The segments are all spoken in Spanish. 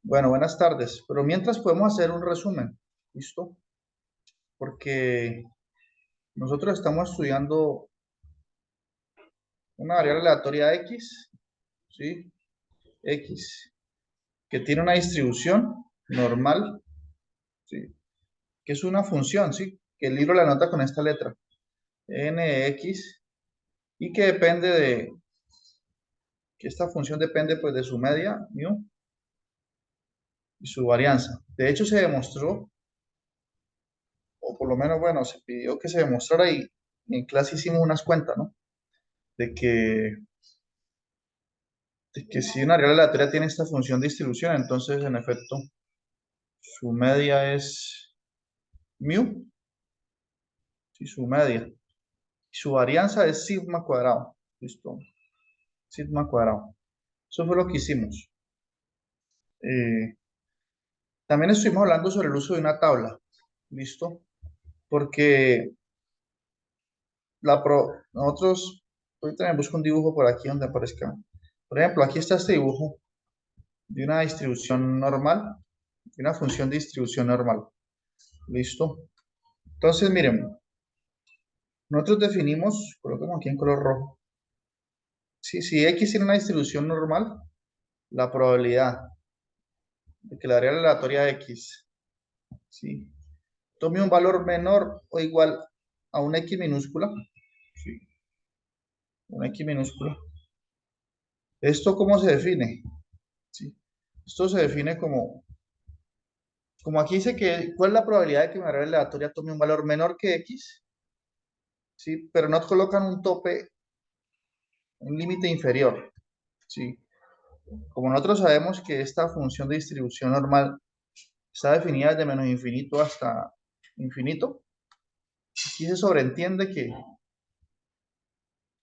Bueno, buenas tardes. Pero mientras podemos hacer un resumen, ¿listo? Porque nosotros estamos estudiando una variable aleatoria X, ¿sí? X, que tiene una distribución normal, ¿sí? Que es una función, ¿sí? Que el libro la anota con esta letra, n de x, y que esta función depende pues de su media, mu, y su varianza. De hecho, se demostró, o por lo menos, bueno, se pidió que se demostrara y en clase hicimos unas cuentas, ¿no? De que si una variable aleatoria tiene esta función de distribución, entonces en efecto su media es mu, si su media, y su varianza es sigma cuadrado, listo, sigma cuadrado. Eso fue lo que hicimos. Eh, También estuvimos hablando sobre el uso de una tabla, listo, porque nosotros, ahorita me busco un dibujo por aquí donde aparezca. Por ejemplo, aquí está este dibujo de una distribución normal, de una función de distribución normal, listo. Entonces, miren, nosotros definimos, colocamos aquí en color rojo, si X tiene una distribución normal, la probabilidad de que la variable aleatoria X, ¿sí? Tome un valor menor o igual a una X minúscula, ¿sí? Una X minúscula. ¿Esto cómo se define? ¿Sí? Esto se define como aquí dice que, ¿cuál es la probabilidad de que una variable aleatoria tome un valor menor que X? ¿Sí? Pero no colocan un tope, un límite inferior, ¿sí? Como nosotros sabemos que esta función de distribución normal está definida desde menos infinito hasta infinito, aquí se sobreentiende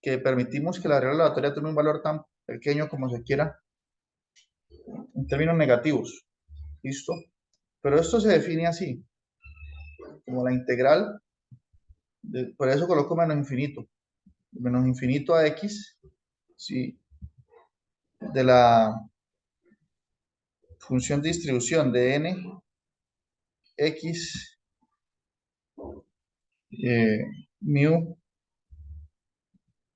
que permitimos que la variable aleatoria tome un valor tan pequeño como se quiera en términos negativos. ¿Listo? Pero esto se define así, como la integral, por eso coloco menos infinito a x, ¿sí? De la función de distribución de n x eh, mu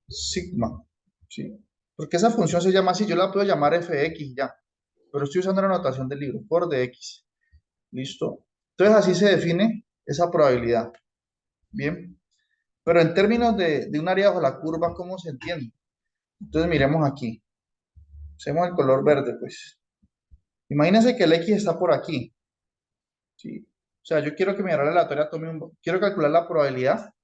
sigma, ¿sí? Porque esa función se llama así, yo la puedo llamar fx ya, pero estoy usando la notación del libro, por dx. ¿Listo? Entonces así se define esa probabilidad. Bien. Pero en términos de un área bajo la curva, ¿cómo se entiende? Entonces miremos aquí. Usemos el color verde, pues. Imagínense que el x está por aquí. ¿Sí? O sea, yo quiero que mi variable aleatoria quiero calcular la probabilidad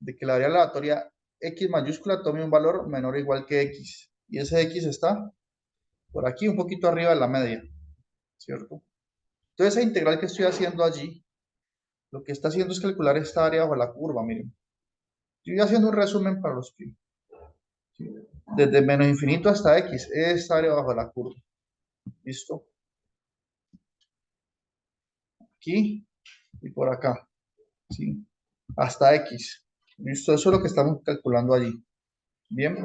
de que la variable aleatoria x mayúscula tome un valor menor o igual que x. Y ese x está por aquí, un poquito arriba de la media. ¿Cierto? Entonces esa integral que estoy haciendo allí, lo que está haciendo es calcular esta área bajo la curva, miren. Estoy haciendo un resumen para los que, ¿sí? Desde menos infinito hasta x, esta área bajo la curva. ¿Listo? Aquí y por acá, ¿sí? Hasta x. ¿Listo? Eso es lo que estamos calculando allí. Bien.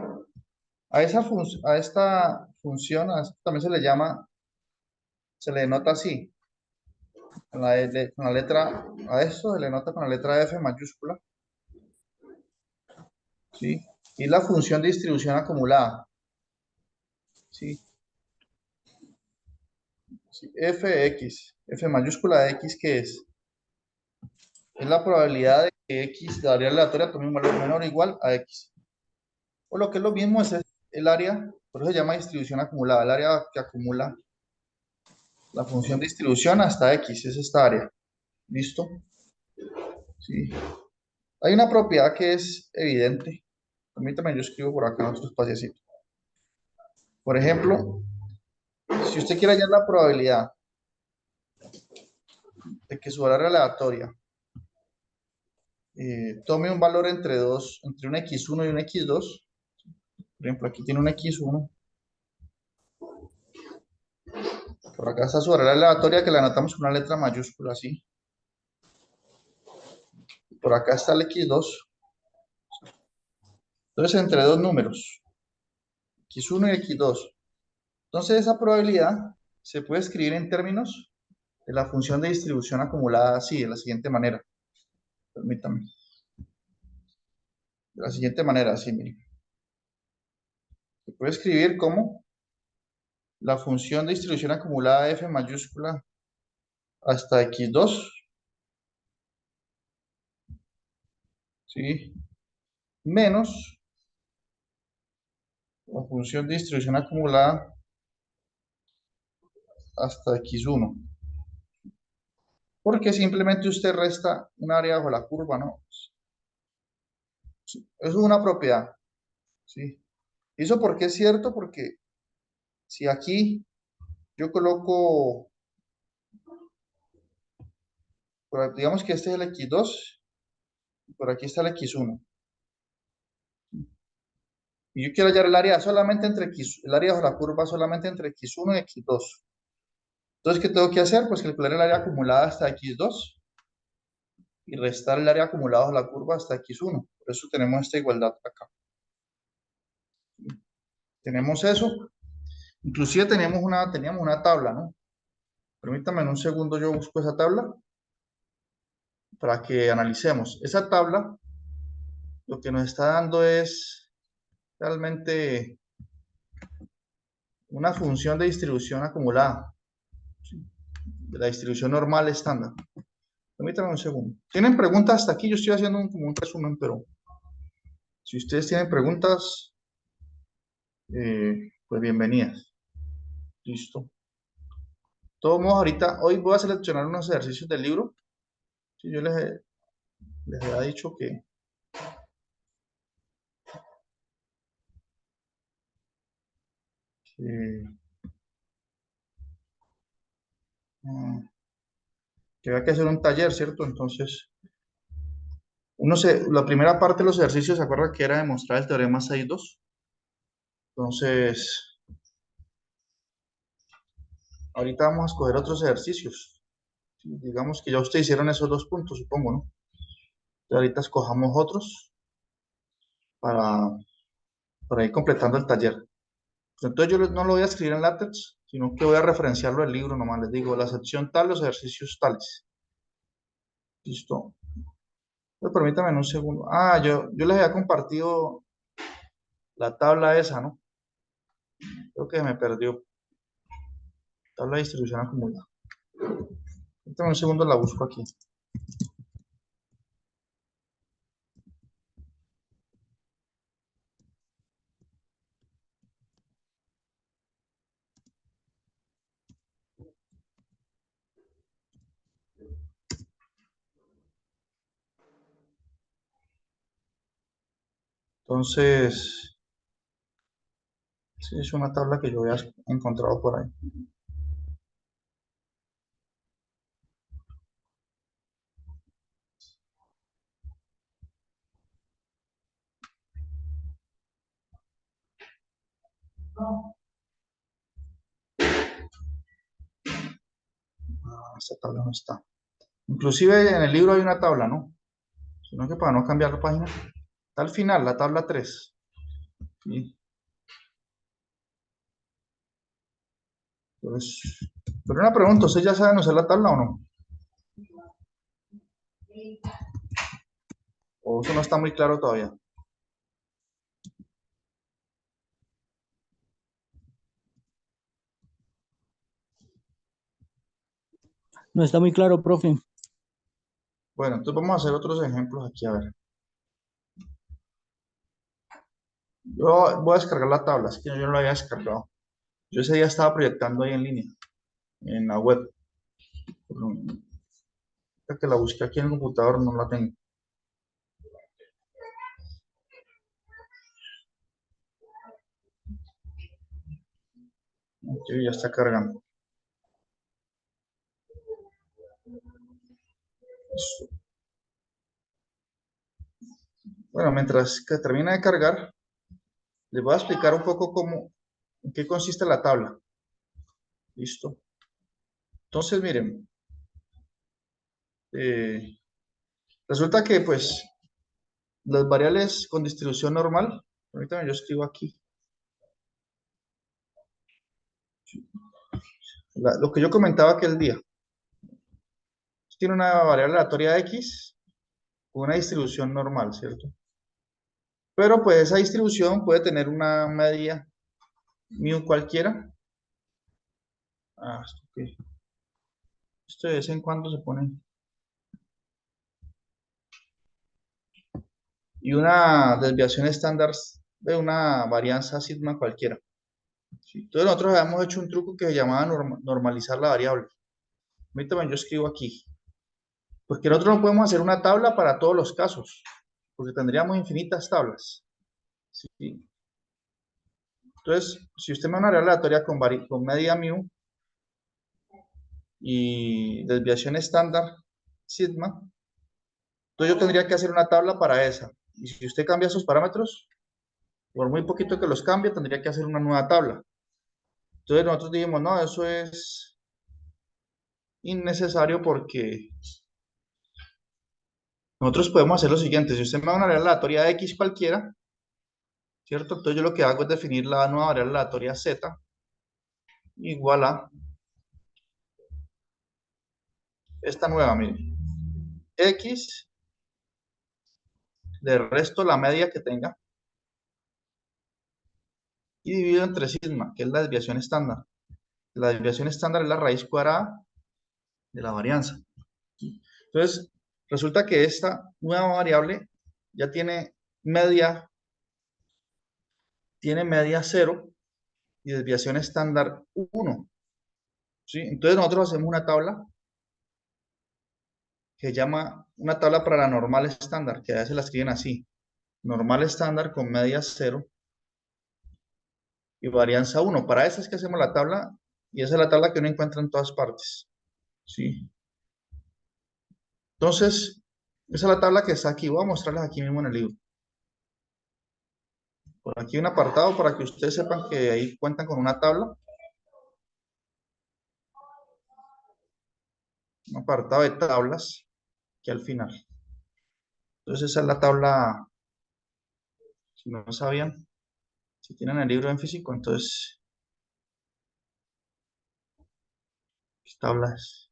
A esta función también se le llama, se le denota así. Con la letra, a esto se le nota con la letra F mayúscula, ¿sí? Y la función de distribución acumulada, ¿sí? Sí, Fx, F mayúscula de X, ¿qué es? Es la probabilidad de que X, la variable aleatoria, tome un valor menor o igual a X. O lo que es lo mismo es el área, por eso se llama distribución acumulada, el área que acumula la función de distribución hasta X, es esta área. ¿Listo? Sí. Hay una propiedad que es evidente. Permítame, yo escribo por acá otro espaciocito. Por ejemplo, si usted quiere hallar la probabilidad de que su variable aleatoria tome un valor entre un x1 y un x2. Por ejemplo, aquí tiene un x1. Por acá está su variable aleatoria que la anotamos con una letra mayúscula así. Por acá está el x2. Entonces, entre dos números, x1 y x2. Entonces, esa probabilidad se puede escribir en términos de la función de distribución acumulada así, de la siguiente manera. Permítame. De la siguiente manera, así, miren. Se puede escribir como la función de distribución acumulada f mayúscula hasta x2, ¿sí? Menos la función de distribución acumulada hasta x1. Porque simplemente usted resta un área bajo la curva, ¿no? Eso es una propiedad, ¿sí? ¿Y eso por qué es cierto? Porque si aquí yo coloco, digamos que este es el x2, y por aquí está el x1. Y yo quiero hallar el área solamente entre x, el área bajo la curva solamente entre x1 y x2. Entonces, ¿qué tengo que hacer? Pues calcular el área acumulada hasta x2 y restar el área acumulada bajo la curva hasta x1. Por eso tenemos esta igualdad acá. Tenemos eso. Inclusive teníamos una tabla, ¿no? Permítame en un segundo, yo busco esa tabla para que analicemos. Esa tabla lo que nos está dando es realmente una función de distribución acumulada, ¿sí? De la distribución normal estándar. Permítanme un segundo. ¿Tienen preguntas hasta aquí? Yo estoy haciendo como un resumen, pero si ustedes tienen preguntas, pues bienvenidas. Listo. De todos modos, ahorita, hoy voy a seleccionar unos ejercicios del libro. Sí, yo les había dicho que, mm, que había que hacer un taller, ¿cierto? Entonces, la primera parte de los ejercicios, ¿se acuerda que era demostrar el teorema 6.2? Entonces, ahorita vamos a escoger otros ejercicios. Sí, digamos que ya ustedes hicieron esos dos puntos, supongo, ¿no? Entonces, ahorita escojamos otros para, para ir completando el taller. Pues entonces, yo no lo voy a escribir en látex, sino que voy a referenciarlo del libro nomás. Les digo, la sección tal, los ejercicios tales. Listo. Pues permítame en un segundo. Ah, yo les había compartido la tabla esa, ¿no? Creo que me perdió. Tabla de distribución acumulada. Permítame un segundo, la busco aquí. Entonces, sí, es una tabla que yo había encontrado por ahí. Ah, esta tabla no está. Inclusive en el libro hay una tabla, ¿no? Sino que para no cambiar la página. Está al final, la tabla 3. ¿Sí? Entonces, pero una pregunta, ¿ustedes ya saben usar la tabla o no? ¿O eso no está muy claro todavía? No está muy claro, profe. Bueno, entonces vamos a hacer otros ejemplos aquí, a ver. Yo voy a descargar la tabla, es que yo no la había descargado. Yo ese día estaba proyectando ahí en línea, en la web. Que la busqué aquí en el computador, no la tengo. Aquí ya está cargando. Bueno, mientras que termina de cargar, les voy a explicar un poco en qué consiste la tabla. Listo. Entonces, miren, eh, resulta que pues las variables con distribución normal, ahorita yo escribo aquí, Lo que yo comentaba aquel día. Tiene una variable aleatoria X con una distribución normal, ¿cierto? Pero pues esa distribución puede tener una media mu cualquiera. Esto de vez en cuando se pone. Y una desviación estándar de una varianza sigma cualquiera. ¿Sí? Entonces nosotros habíamos hecho un truco que se llamaba normalizar la variable. Permítame, yo escribo aquí. Porque nosotros no podemos hacer una tabla para todos los casos, porque tendríamos infinitas tablas. ¿Sí? Entonces, si usted me da una variable aleatoria con media mu y desviación estándar sigma, entonces yo tendría que hacer una tabla para esa. Y si usted cambia esos parámetros, por muy poquito que los cambie, tendría que hacer una nueva tabla. Entonces nosotros dijimos, no, eso es innecesario porque nosotros podemos hacer lo siguiente. Si usted me da una variable aleatoria X cualquiera, ¿cierto? Entonces yo lo que hago es definir la nueva variable aleatoria Z igual a esta nueva, miren. X, de resto la media que tenga, y dividido entre sigma, que es la desviación estándar. La desviación estándar es la raíz cuadrada de la varianza. Entonces, resulta que esta nueva variable ya tiene media 0 y desviación estándar 1. ¿Sí? Entonces nosotros hacemos una tabla que se llama una tabla para la normal estándar, que a veces la escriben así. Normal estándar con media 0 y varianza 1. Para esa es que hacemos la tabla y esa es la tabla que uno encuentra en todas partes. ¿Sí? Entonces, esa es la tabla que está aquí. Voy a mostrarles aquí mismo en el libro. Por aquí un apartado para que ustedes sepan que ahí cuentan con una tabla. Un apartado de tablas que al final. Entonces esa es la tabla, si no sabían, si tienen el libro en físico, entonces, tablas,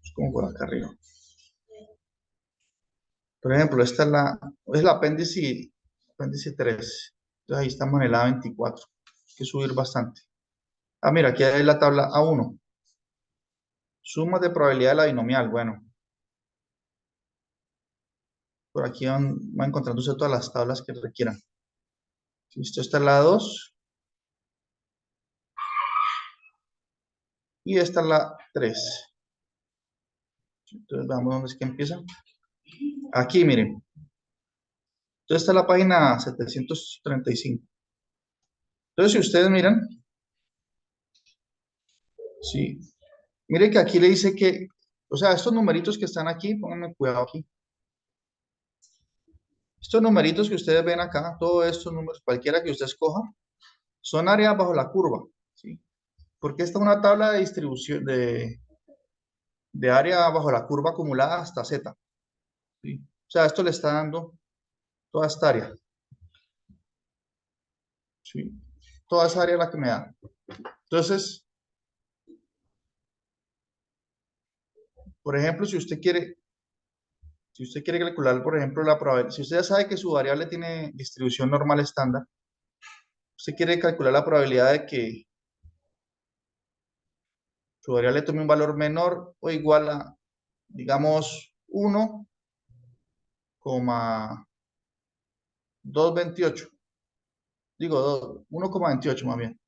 es como por acá arriba. Por ejemplo, esta es el apéndice 3. Entonces ahí estamos en el A24. Hay que subir bastante. Ah, mira, aquí hay la tabla A1. Sumas de probabilidad de la binomial. Bueno, por aquí van encontrándose todas las tablas que requieran. Listo, esta es la 2. Y esta es la 3. Entonces veamos dónde es que empieza. Aquí, miren. Entonces esta es la página 735. Entonces, si ustedes miran, sí, miren que aquí le dice que, o sea, estos numeritos que están aquí, pónganme cuidado aquí. Estos numeritos que ustedes ven acá, todos estos números, cualquiera que usted escoja, son áreas bajo la curva, ¿sí? Porque esta es una tabla de distribución de área bajo la curva acumulada hasta Z, ¿sí? O sea, esto le está dando toda esta área, ¿sí? Toda esa área es la que me da. Entonces, por ejemplo, si usted quiere calcular, por ejemplo, la probabilidad, si usted ya sabe que su variable tiene distribución normal estándar, usted quiere calcular la probabilidad de que su variable tome un valor menor o igual a, digamos, 1,228. Digo, 1,28 más bien.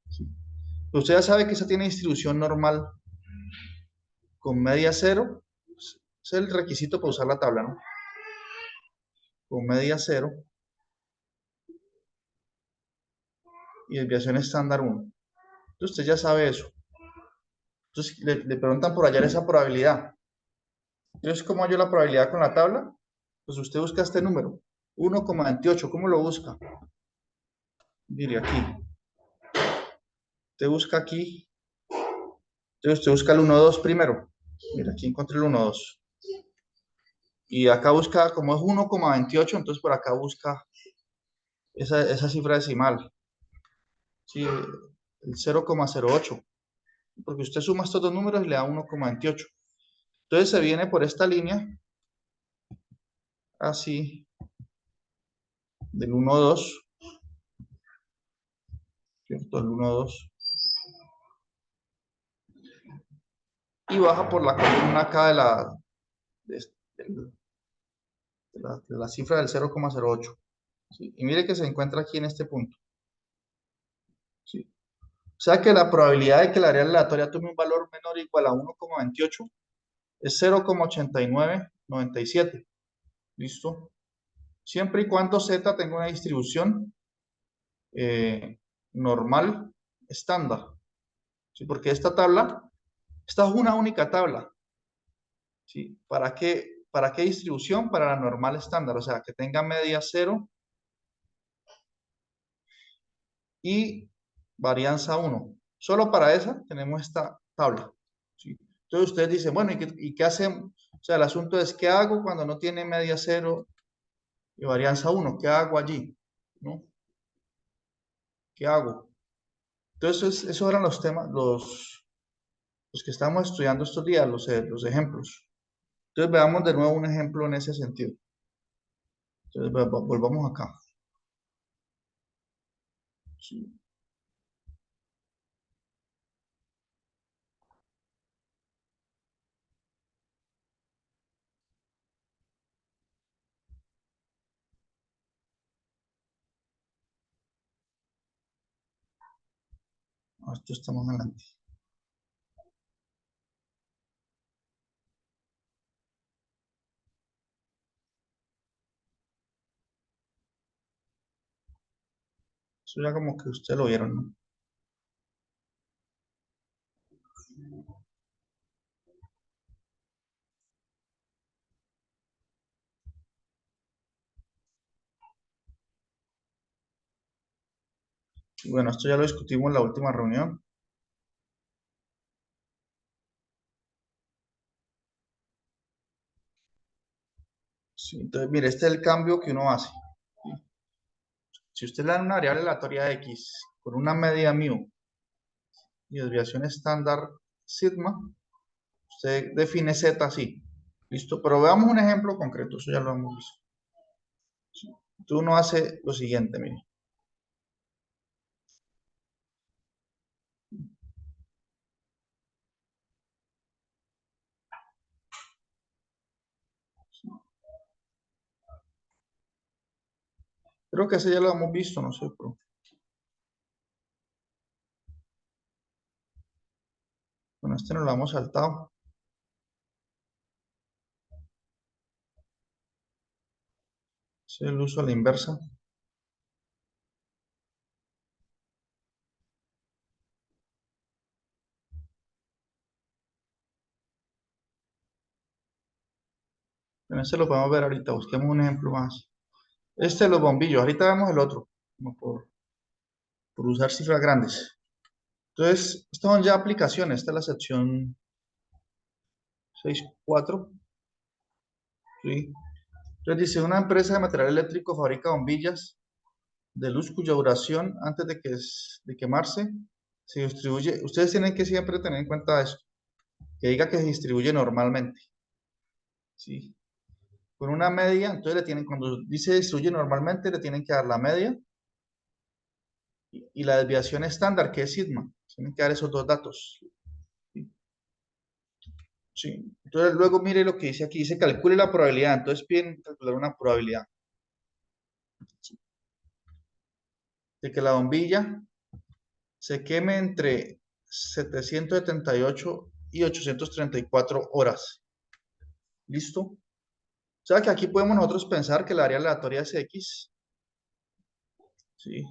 ¿Sí? Usted ya sabe que esa tiene distribución normal con media 0. Ese es el requisito para usar la tabla, ¿no? Con media 0 y desviación estándar 1. Entonces usted ya sabe eso. Entonces le preguntan por hallar esa probabilidad. Entonces, ¿cómo hallo la probabilidad con la tabla? Pues usted busca este número, 1,28. ¿Cómo lo busca? Mire aquí. Usted busca aquí. Entonces usted busca el 1,2 primero. Mira, aquí encontré el 1,2. Y acá busca, como es 1,28, entonces por acá busca esa cifra decimal. Sí, el 0,08, porque usted suma estos dos números y le da 1,28. Entonces se viene por esta línea, así, del 1,2, ¿cierto? El 1,2. Y baja por la columna acá de, de la cifra del 0,08. ¿Sí? Y mire que se encuentra aquí en este punto. ¿Sí? O sea que la probabilidad de que la área aleatoria tome un valor menor o igual a 1,28 es 0,8997. ¿Listo? Siempre y cuando Z tenga una distribución normal estándar. ¿Sí? Porque esta es una única tabla. ¿Sí? ¿Para qué distribución? Para la normal estándar, o sea, que tenga media 0 y varianza 1. Solo para esa tenemos esta tabla. ¿Sí? Entonces ustedes dicen, bueno, ¿y qué hacemos? O sea, el asunto es, ¿qué hago cuando no tiene media 0 y varianza 1? ¿Qué hago allí? ¿No? ¿Qué hago? Entonces, esos eran los temas, los que estamos estudiando estos días, los ejemplos. Entonces, veamos de nuevo un ejemplo en ese sentido. Entonces, volvamos acá. Sí. Esto está más adelante. Eso ya como que ustedes lo vieron, ¿no? Y bueno, esto ya lo discutimos en la última reunión. Sí, entonces, mire, este es el cambio que uno hace. ¿Sí? Si usted le da una variable aleatoria X con una media mu y desviación estándar sigma, usted define Z así. ¿Listo? Pero veamos un ejemplo concreto, eso ya lo hemos visto. ¿Sí? Entonces uno hace lo siguiente, mire. Creo que ese ya lo hemos visto, no sé, pero bueno, este no lo hemos saltado. Ese es el uso a la inversa. En ese lo podemos ver ahorita, busquemos un ejemplo más. Este de los bombillos, ahorita vemos el otro, como por usar cifras grandes. Entonces, estas son ya aplicaciones, esta es la sección 6.4. ¿Sí? Entonces dice, una empresa de material eléctrico fabrica bombillas de luz cuya duración antes de quemarse se distribuye. Ustedes tienen que siempre tener en cuenta eso, que diga que se distribuye normalmente. ¿Sí? Con una media, entonces le tienen, cuando dice distribuye normalmente, le tienen que dar la media y la desviación estándar, que es sigma. Tienen que dar esos dos datos. ¿Sí? Sí. Entonces luego mire lo que dice aquí, dice calcule la probabilidad. Entonces piden calcular una probabilidad de que la bombilla se queme entre 778 y 834 horas. ¿Listo? O sea que aquí podemos nosotros pensar que la área aleatoria es X. ¿Sí?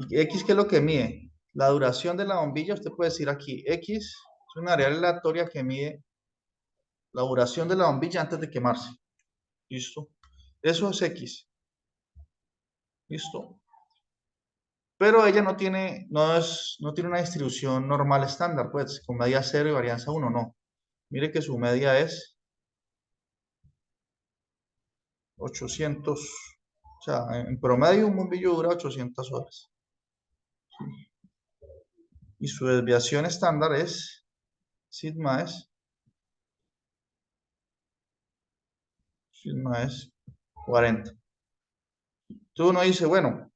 ¿Y X qué es lo que mide? La duración de la bombilla, usted puede decir aquí, X es una área aleatoria que mide la duración de la bombilla antes de quemarse. ¿Listo? Eso es X. ¿Listo? Pero ella no tiene una distribución normal estándar, pues, con media 0 y varianza 1, no. Mire que su media es 800, o sea, en promedio un bombillo dura 800 horas. ¿Sí? y su desviación estándar es, sigma es 40. Entonces uno dice, bueno,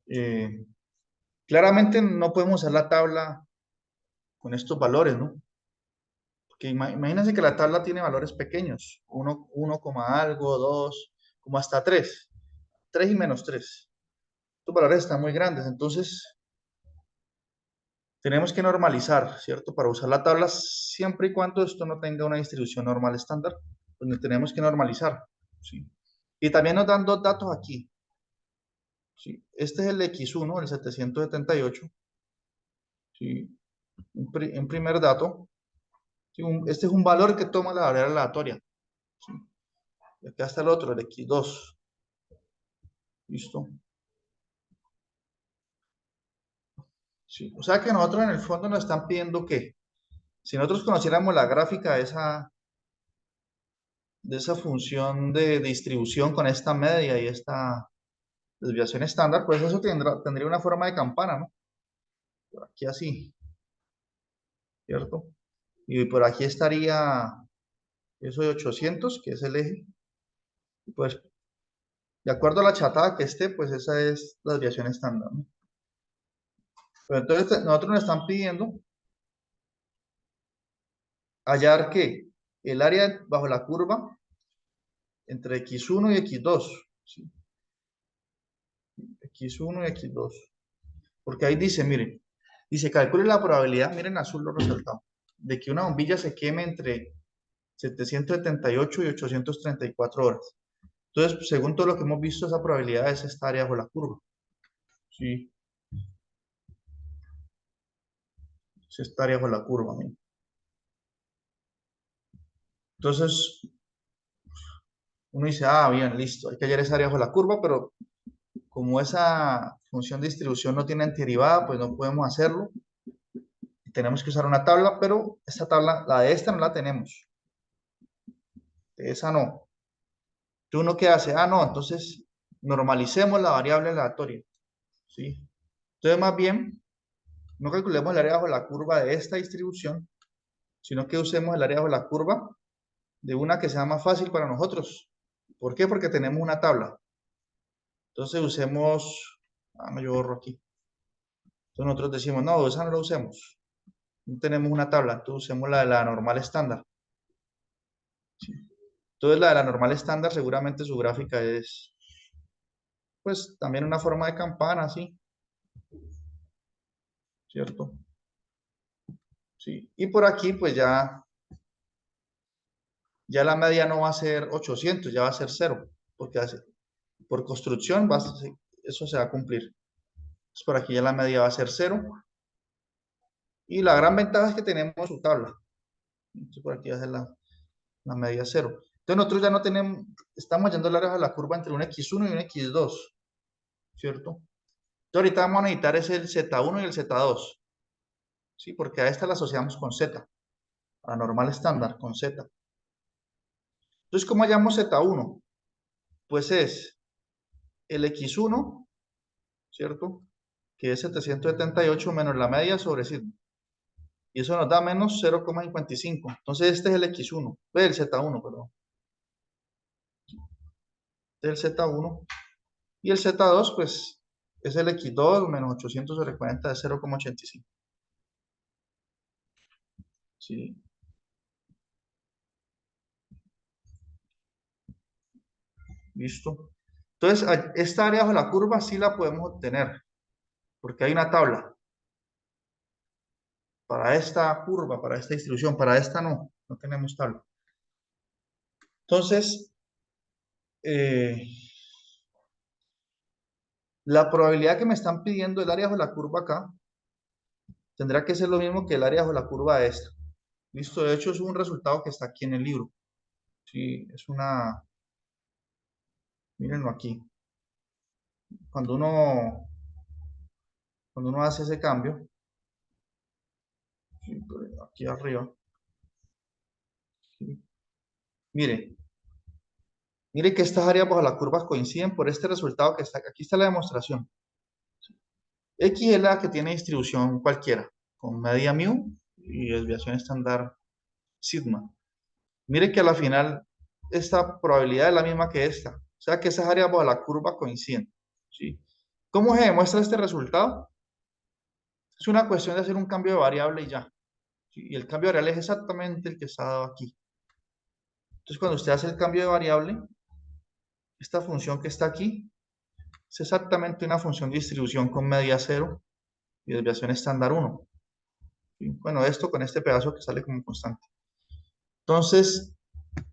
eh, claramente no podemos usar la tabla con estos valores, ¿no? Porque imagínense que la tabla tiene valores pequeños, 1, algo, 2, como hasta 3, 3 y menos 3. Estos valores están muy grandes, entonces tenemos que normalizar, ¿cierto? Para usar la tabla siempre y cuando esto no tenga una distribución normal estándar, donde tenemos que normalizar, ¿sí? Y también nos dan dos datos aquí, ¿sí? Este es el X1, el 778, ¿sí? Un primer dato, ¿sí? Este es un valor que toma la variable aleatoria, ¿sí? Y acá está el otro, el X2, ¿listo? Sí. O sea que nosotros en el fondo nos están pidiendo que, si nosotros conociéramos la gráfica de esa función de distribución con esta media y esta desviación estándar, pues eso tendría una forma de campana, ¿no? Por aquí así, ¿cierto? Y por aquí estaría eso de 800, que es el eje. Y pues, de acuerdo a la chatada que esté, pues esa es la desviación estándar, ¿no? Pero entonces nosotros nos están pidiendo hallar que el área bajo la curva entre x1 y x2, ¿sí? X1 y X2. Porque ahí dice, miren, dice, calcule la probabilidad, miren azul los resultados, de que una bombilla se queme entre 778 y 834 horas. Entonces, según todo lo que hemos visto, esa probabilidad es esta área bajo la curva. Sí, es esta área bajo la curva. Miren. Entonces, uno dice, ah, bien, listo, hay que hallar esa área bajo la curva, pero como esa función de distribución no tiene antiderivada, pues no podemos hacerlo. Tenemos que usar una tabla, pero esta tabla, la de esta no la tenemos. De esa no. Entonces uno qué hace, ah, no, entonces normalicemos la variable aleatoria, ¿sí? Entonces más bien, no calculemos el área bajo la curva de esta distribución, sino que usemos el área bajo la curva de una que sea más fácil para nosotros. ¿Por qué? Porque tenemos una tabla. Entonces usemos, no, yo borro aquí. Entonces nosotros decimos, no, esa no la usemos. No tenemos una tabla, entonces usemos la de la normal estándar. ¿Sí? Entonces la de la normal estándar seguramente su gráfica es, pues también una forma de campana, ¿sí? ¿Cierto? Sí. Y por aquí, pues ya la media no va a ser 800, ya va a ser 0, porque por construcción eso se va a cumplir. Entonces, por aquí ya la media va a ser 0. Y la gran ventaja es que tenemos su tabla. Entonces, por aquí va a ser la media 0. Entonces, nosotros ya no tenemos, estamos yendo largas a la curva entre un X1 y un X2, ¿cierto? Entonces, ahorita vamos a necesitar es el Z1 y el Z2, ¿sí? Porque a esta la asociamos con Z, a la normal estándar, con Z. Entonces, ¿cómo hallamos Z1? Pues es el X1, ¿cierto? Que es 778 menos la media sobre sigma. Y eso nos da menos 0,55. Entonces este es el X1, el Z1, perdón. Este es el Z1. Y el Z2, pues, es el X2 menos 800 sobre 40 de 0,85. Sí, listo. Entonces, esta área bajo la curva sí la podemos obtener, porque hay una tabla. Para esta curva, para esta distribución, para esta no tenemos tabla. Entonces, la probabilidad que me están pidiendo el área bajo la curva acá tendrá que ser lo mismo que el área bajo la curva de esta. Listo, de hecho es un resultado que está aquí en el libro. Sí, es una, mírenlo aquí. Cuando uno, cuando uno hace ese cambio, sí, aquí arriba, sí, mire, mire que estas áreas bajo la curva coinciden por este resultado que está aquí. Está la demostración. X es la que tiene distribución cualquiera, con media mu y desviación estándar sigma. Mire que a la final esta probabilidad es la misma que esta. O sea que esas áreas bajo la curva coinciden. ¿Sí? ¿Cómo se demuestra este resultado? Es una cuestión de hacer un cambio de variable y ya. ¿Sí? Y el cambio de variable es exactamente el que está dado aquí. Entonces cuando usted hace el cambio de variable, esta función que está aquí es exactamente una función de distribución con media 0 y desviación estándar 1. ¿Sí? Bueno, esto con este pedazo que sale como constante. Entonces,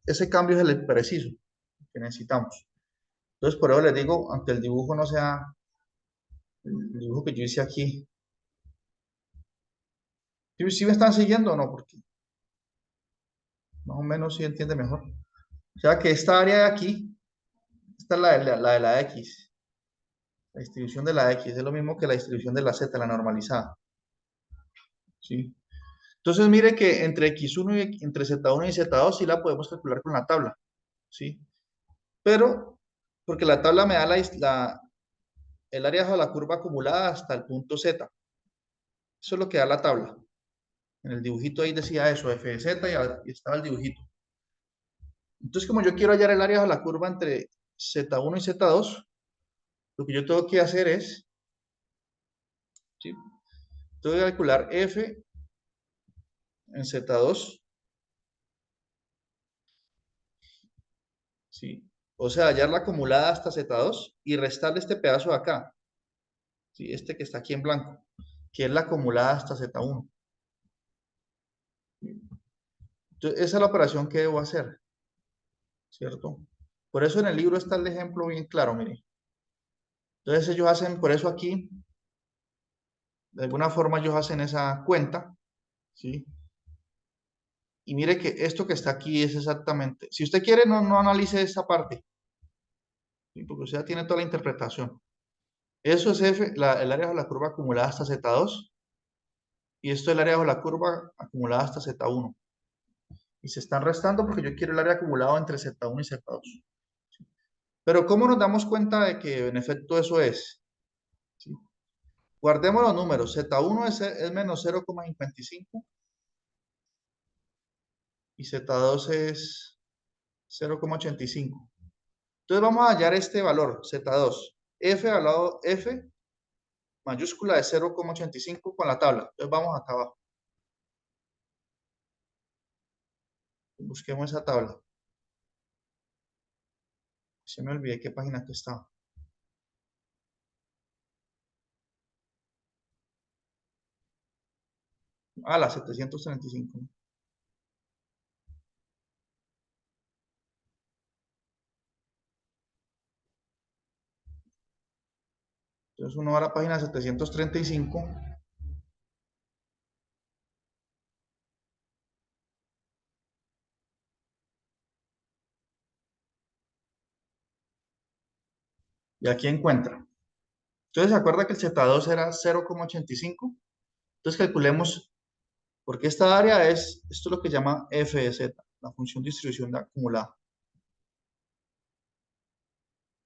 ese cambio es el preciso que necesitamos. Entonces, por eso les digo, aunque el dibujo no sea el dibujo que yo hice aquí. ¿Sí me están siguiendo o no? Porque más o menos sí entiende mejor. O sea que esta área de aquí, esta es la X. La distribución de la X es lo mismo que la distribución de la Z, la normalizada. ¿Sí? Entonces mire que entre X1 y entre Z1 y Z2 sí la podemos calcular con la tabla. ¿Sí? Pero, porque la tabla me da el área de la curva acumulada hasta el punto Z. Eso es lo que da la tabla. En el dibujito ahí decía eso, f de z, y estaba el dibujito. Entonces, como yo quiero hallar el área de la curva entre Z1 y Z2, lo que yo tengo que hacer es, ¿sí? Tengo que calcular f en Z2, ¿sí? O sea, hallar la acumulada hasta Z2 y restarle este pedazo de acá, ¿sí? Este que está aquí en blanco, que es la acumulada hasta Z1. Entonces, esa es la operación que debo hacer, ¿cierto? Por eso en el libro está el ejemplo bien claro, mire. Entonces ellos hacen, por eso aquí, de alguna forma ellos hacen esa cuenta, ¿sí? Y mire que esto que está aquí es exactamente, si usted quiere no analice esta parte, ¿sí? Porque usted ya tiene toda la interpretación. Eso es F, el área de la curva acumulada hasta Z2 y esto es el área de la curva acumulada hasta Z1. Y se están restando porque yo quiero el área acumulado entre Z1 y Z2. Pero ¿cómo nos damos cuenta de que en efecto eso es? ¿Sí? Guardemos los números. Z1 es menos 0,55 y Z2 es 0,85. Entonces vamos a hallar este valor, Z2. F al lado F mayúscula de 0,85 con la tabla. Entonces vamos acá abajo. Busquemos esa tabla. Se me olvidé qué página que estaba. Ah, la 735. Entonces uno va a la página 735 y aquí encuentra. Entonces se acuerda que el Z2 era 0,85. Entonces calculemos, porque esta área es, esto es lo que llama f de z, la función de distribución de acumulada.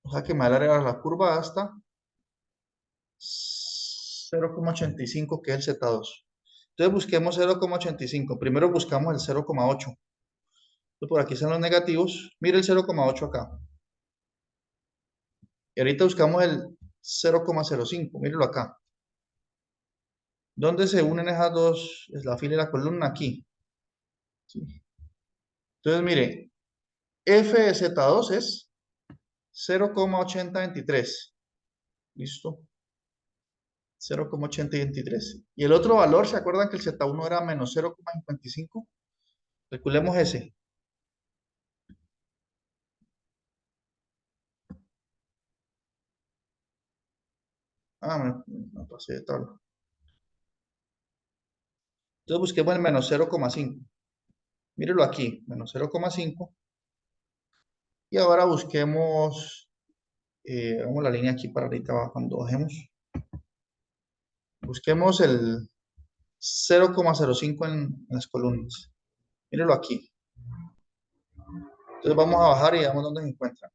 O sea que me da el área de la curva hasta 0,85, que es el Z2. Entonces busquemos 0,85. Primero buscamos el 0,8. Entonces por aquí están los negativos. Mire el 0,8 acá. Y ahorita buscamos el 0,05. Mírelo acá. ¿Dónde se unen esas dos? Es la fila y la columna aquí. ¿Sí? Entonces mire, f de Z2 es 0,8023. ¿Listo? 0,8023. Y el otro valor, ¿se acuerdan que el Z1 era menos 0,55? Calculemos ese. Ah, me pasé de tabla. Entonces busquemos el menos 0,5. Mírelo aquí, menos 0,5. Y ahora busquemos, vamos la línea aquí para ahorita cuando bajemos. Busquemos el 0,05 en las columnas. Mírelo aquí. Entonces vamos a bajar y veamos dónde se encuentra.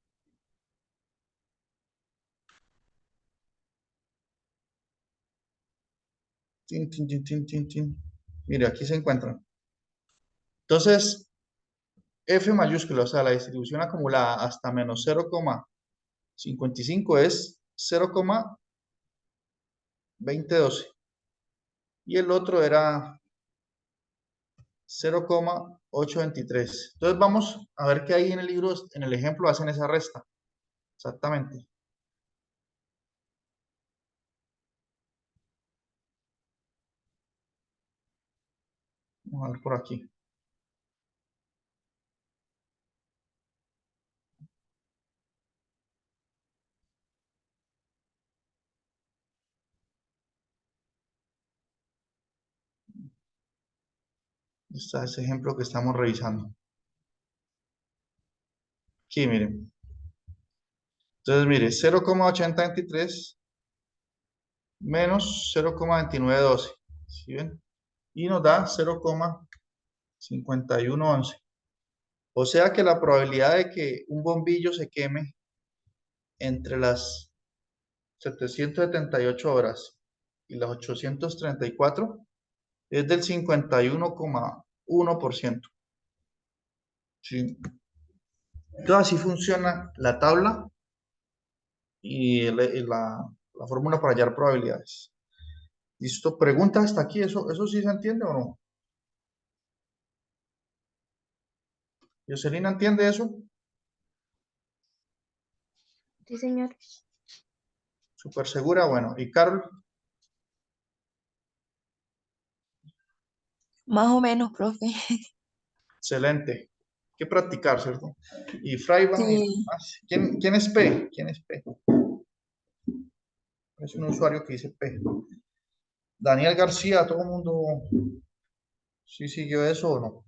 Tin, tin, tin, tin, tin, tin. Mire, aquí se encuentran. Entonces, F mayúscula, o sea, la distribución acumulada hasta menos 0,55 es 0,2012. Y el otro era 0,823. Entonces vamos a ver qué hay en el libro, en el ejemplo hacen esa resta. Exactamente. Vamos a ver por aquí. Está ese ejemplo que estamos revisando. Aquí, miren. Entonces, mire, 0,8023 menos 0,2912. ¿Sí ven? Y nos da 0,5111. O sea que la probabilidad de que un bombillo se queme entre las 778 horas y las 834 es del 51,1%. ¿Sí? Entonces así funciona la tabla y la fórmula para hallar probabilidades. ¿Listo? ¿Pregunta hasta aquí? ¿Eso sí se entiende o no? ¿Jocelyn entiende eso? Sí, señor. Súper segura. Bueno, ¿y Carol? Más o menos, profe. Excelente. Hay que practicar, ¿cierto? Y Fraiban, Sí. ¿quién es P? ¿Quién es P? Es un usuario que dice P. Daniel García, todo el mundo sí siguió eso o no.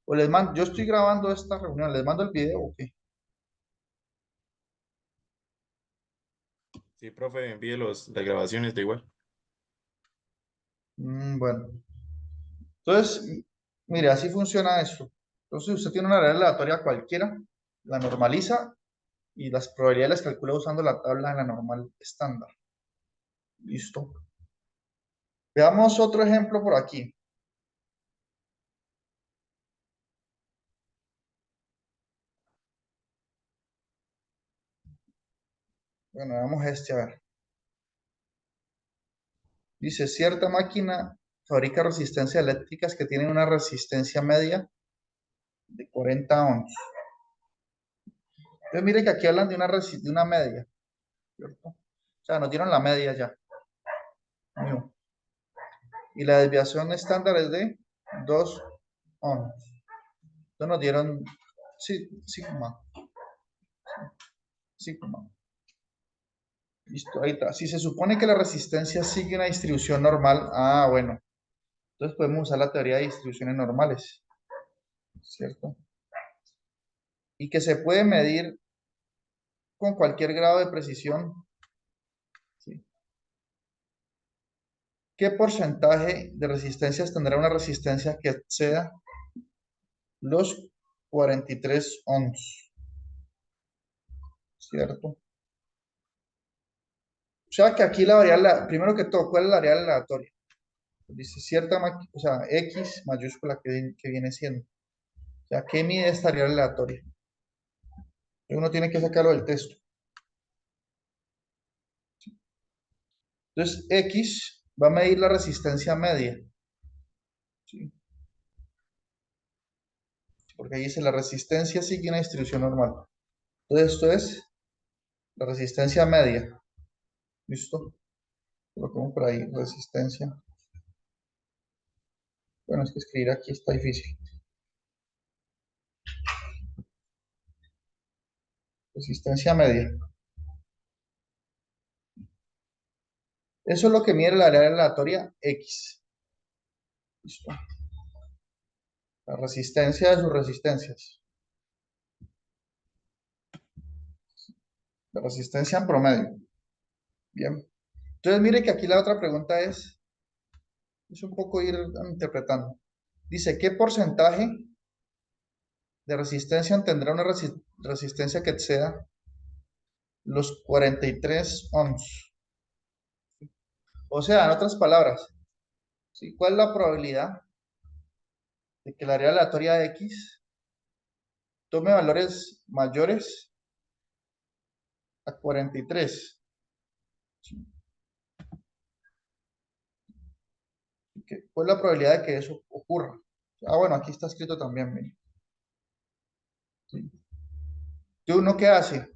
O les mando, yo estoy grabando esta reunión, les mando el video o qué. Sí, profe, envíe las grabaciones de igual. Bueno, entonces, mire, así funciona esto. Entonces, usted tiene una realidad aleatoria cualquiera, la normaliza y las probabilidades las calcula usando la tabla de la normal estándar. Listo. Veamos otro ejemplo por aquí. Bueno, veamos este, a ver. Dice, cierta máquina fabrica resistencias eléctricas que tienen una resistencia media de 40 ohms. Entonces, mire que aquí hablan de una media, ¿cierto? O sea, nos dieron la media ya. Mu. Y la desviación estándar es de 2 ohms. Entonces nos dieron sí, sigma. Sigma. Listo, ahí está. Si se supone que la resistencia sigue una distribución normal, bueno. Entonces podemos usar la teoría de distribuciones normales, ¿cierto? Y que se puede medir con cualquier grado de precisión. ¿Sí? ¿Qué porcentaje de resistencias tendrá una resistencia que exceda los 43 ohms? ¿Cierto? O sea que aquí la variable, primero que todo, ¿cuál es la variable aleatoria? Dice cierta, o sea, X mayúscula que viene siendo. O sea, ¿qué mide esta variable aleatoria? Uno tiene que sacarlo del texto. Entonces, X va a medir la resistencia media. ¿Sí? Porque ahí dice la resistencia sigue una distribución normal. Entonces, esto es la resistencia media. ¿Listo? Lo pongo por ahí, resistencia. Bueno, es que escribir aquí está difícil. Resistencia media. Eso es lo que mide la variable aleatoria X. ¿Listo? La resistencia de sus resistencias. La resistencia en promedio. Bien. Entonces, mire que aquí la otra pregunta es un poco ir interpretando. Dice, ¿qué porcentaje de resistencia tendrá una resistencia que exceda los 43 ohms? O sea, en otras palabras, ¿sí? ¿Cuál es la probabilidad de que la área aleatoria de X tome valores mayores a 43? ¿Sí? ¿Cuál es la probabilidad de que eso ocurra? Ah, bueno, aquí está escrito también, miren. ¿Sí? Entonces, ¿uno qué hace?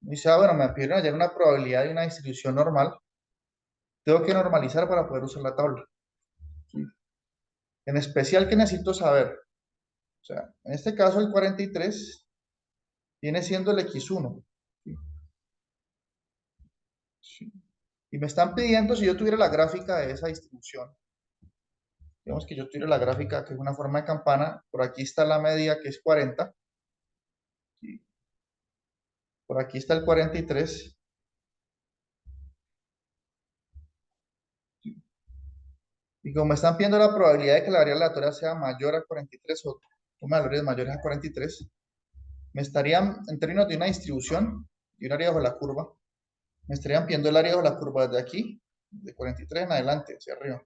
Dice, ah, bueno, me pidieron ayer una probabilidad de una distribución normal. Tengo que normalizar para poder usar la tabla. ¿Sí? En especial, ¿qué necesito saber? O sea, en este caso el 43 viene siendo el X1. ¿Sí? Sí. Y me están pidiendo si yo tuviera la gráfica de esa distribución. Digamos que yo tuviera la gráfica que es una forma de campana. Por aquí está la media que es 40. ¿Sí? Por aquí está el 43. ¿Sí? Y como me están pidiendo la probabilidad de que la variable aleatoria sea mayor a 43 o tome valores mayores a 43, me estarían, en términos de una distribución, de un área bajo la curva, me estarían pidiendo el área bajo la curva desde aquí, de 43 en adelante, hacia arriba.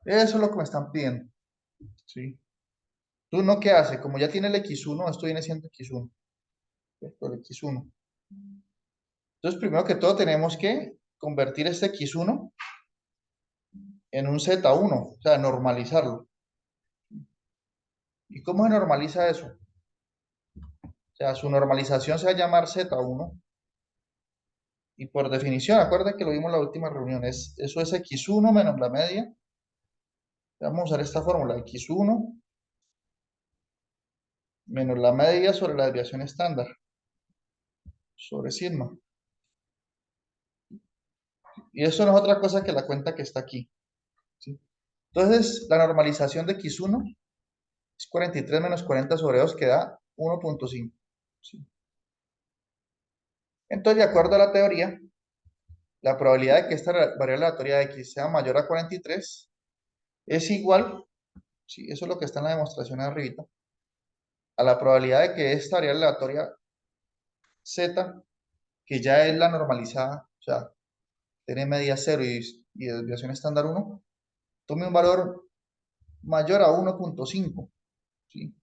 Eso es lo que me están pidiendo. ¿Sí? ¿Tú no qué haces? Como ya tiene el X1, esto viene siendo X1. Esto el X1. Entonces, primero que todo, tenemos que convertir este X1 en un Z1, o sea, normalizarlo. ¿Y cómo se normaliza eso? O sea, su normalización se va a llamar Z1. Y por definición, acuerda que lo vimos en la última reunión, eso es X1 menos la media. Vamos a usar esta fórmula, X1 menos la media sobre la desviación estándar, sobre sigma. Y eso no es otra cosa que la cuenta que está aquí. ¿Sí? Entonces, la normalización de X1 es 43 menos 40 sobre 2, que da 1.5. ¿Sí? Entonces, de acuerdo a la teoría, la probabilidad de que esta variable aleatoria de X sea mayor a 43 es igual, ¿sí? Eso es lo que está en la demostración arribita, a la probabilidad de que esta variable aleatoria Z, que ya es la normalizada, o sea, tiene media 0 y desviación estándar 1, tome un valor mayor a 1.5. ¿Sí?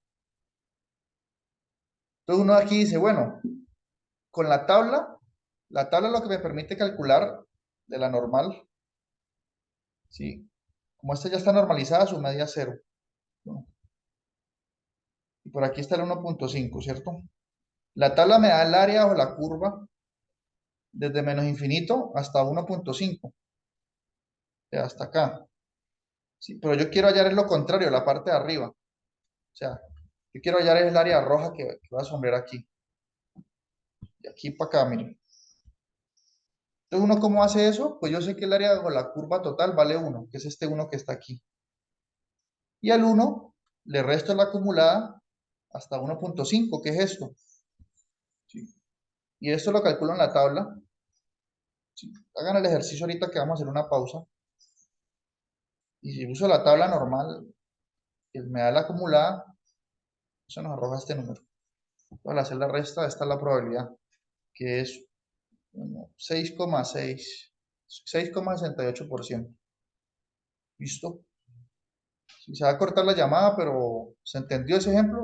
Entonces uno aquí dice, bueno, con la tabla es lo que me permite calcular de la normal, ¿sí? Como esta ya está normalizada, su media 0. ¿No? Y por aquí está el 1.5, ¿cierto? La tabla me da el área o la curva desde menos infinito hasta 1.5, hasta acá. ¿Sí? Pero yo quiero hallar es lo contrario, la parte de arriba. O sea, yo quiero hallar es el área roja que va a sombrear aquí. De aquí para acá, miren. Entonces, ¿uno cómo hace eso? Pues yo sé que el área o la curva total vale 1, que es este 1 que está aquí. Y al 1 le resto la acumulada hasta 1.5, que es esto. ¿Sí? Y esto lo calculo en la tabla. ¿Sí? Hagan el ejercicio ahorita que vamos a hacer una pausa. Y si uso la tabla normal, que me da la acumulada, eso nos arroja este número. Al hacer la resta, esta es la probabilidad, que es 6,68%. ¿Listo? Si se va a cortar la llamada, pero ¿se entendió ese ejemplo?